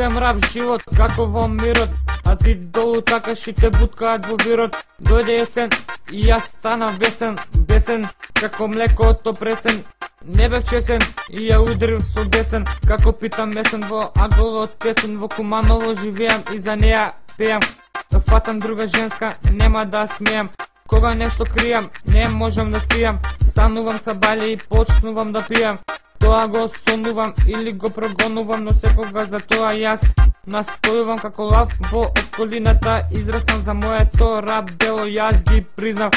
Живеам рап живот, како во мирот, а ти долу такаш и те буткаат во вирот. Дојде есен и јас станав бесен, бесен како млекото пресен. Не бев чесен и ја удрив со десен, како питам месен во аголот тесен. Во Куманово живеам и за неја пеам, да фатам друга женска, нема да смеам. Кога нешто кријам, не можам да спијам, станувам са бали и почнувам да пијам. Тоа го сонувам или го прогонувам, но секогаш за тоа јас настојувам како лав во околината. Израснав за моето рап дело, јас ги признав.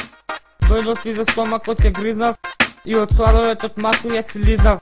Дојдов и за стомакот ја гризнав и од сладолетот малку ја си лизнав.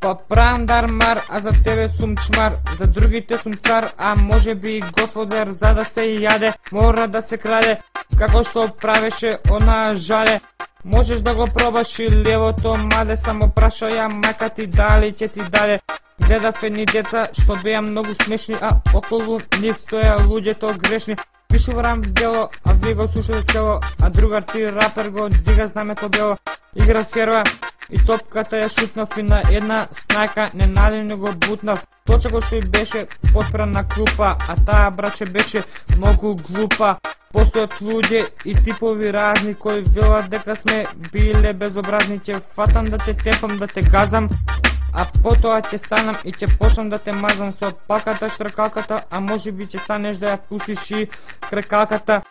Па правам дармар, а за тебе сум чмар, за другите сум цар, а може би и господар. За да се јаде, мора да се краде, како што правеше она жале. Можеш да го пробаш и левото маде, само праша ја мајка ти дали ќе ти даде. Гледав едни деца што беа многу смешни, а околу нив стоја луѓето грешни. Пишува рам дело, а вие го слушате цело, а другар ти рапер го дига знамето бело. Игра серва и топката ја шутнав и на една снајка ненадејно го бутнав. Точако што и беше подпрана клупа, а таа браче беше многу глупа. Постојат луѓе и типови разни кои велат дека сме биле безобразни. Ќе фатам да те тепам, да те газам, а потоа ќе станам и ќе почнам да те мазам со палката, штркалката, а може би ќе станеш да ја пустиш и крекалката.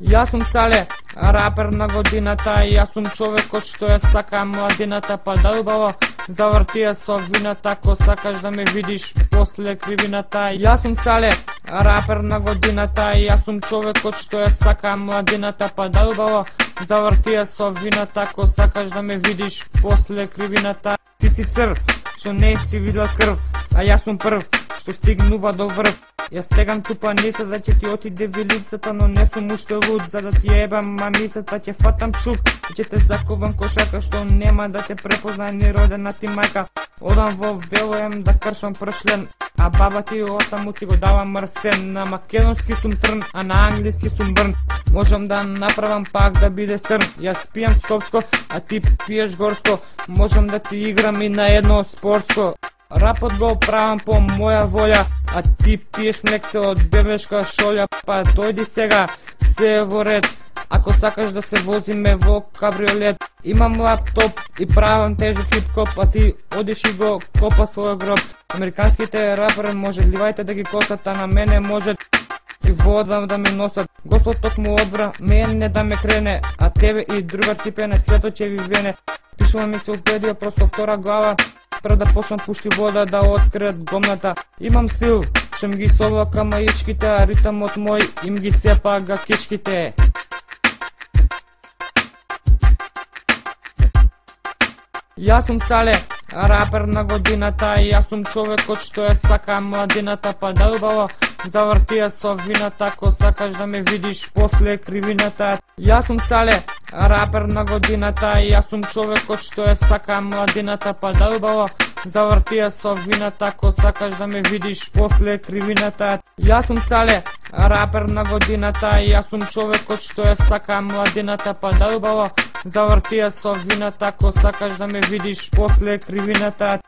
Јас сум Сале, рапер на годината, јас сум човекот што ја сака младината. Па да убаво заврти ја со вината, ако сакаш да ме видиш после кривината. Јас сум Сале, рапер на годината, јас сум човекот што ја сака младината. Па да убаво заврти ја со вината, ако сакаш да ме видиш после кривината. Ти си црв, што не си видел крв, а јас сум прв што стигнува до врв. Јас стегам тупаница да ќе ти отиде вилицата, но не сум уште луд за да ти ебам мамисата. Ќе фатам чук и ќе те заковам кошака, што нема да те препозна ни родена ти мајка. Одам во Велоем да кршам пршлен, а баба ти отаму ти го дава мрсен. На македонски сум трн, а на англиски сум брн. Можам да направам пак да биде срн. Јас пијам скопско, а ти пиеш горско. Можам да ти играм и на едно спортско. Рапот го правам по моја волја, а ти пиеш млекце од бебешка шолја. Па дојди сега, се е во ред, ако сакаш да се возиме во кабриолет. Имам лаптоп и правам тежок хип-хоп, а ти одиш и го копа својот гроб. Американските рапери може ливајте да ги косат, а на мене може и вода да ме носат. Господ токму одбра мене да ме крене, а тебе и другар ти пене, цветот ќе ви вене. Пишувам енциклопедија, просто втора глава, пред да почнам пушти вода да откријат гомната. Имам стил, што ми ги совлака маичките, а ритамот мој им ги цепа гакичките. Јас сум Сале, рапер на годината, јас сум човекот што ја сака младината. Па да убаво заврти ја со вината, ако сакаш да ме видиш после кривината. Јас сум Сале, рапер на годината, јас сум човекот што ја сака младината. Па да убаво заврти ја со вината, ако сакаш да ме видиш после кривината. Јас сум Сале, рапер на годината, јас сум човекот што ја сака младината. Па да убаво заврти ја со вината, ако сакаш да ме видиш после кривината.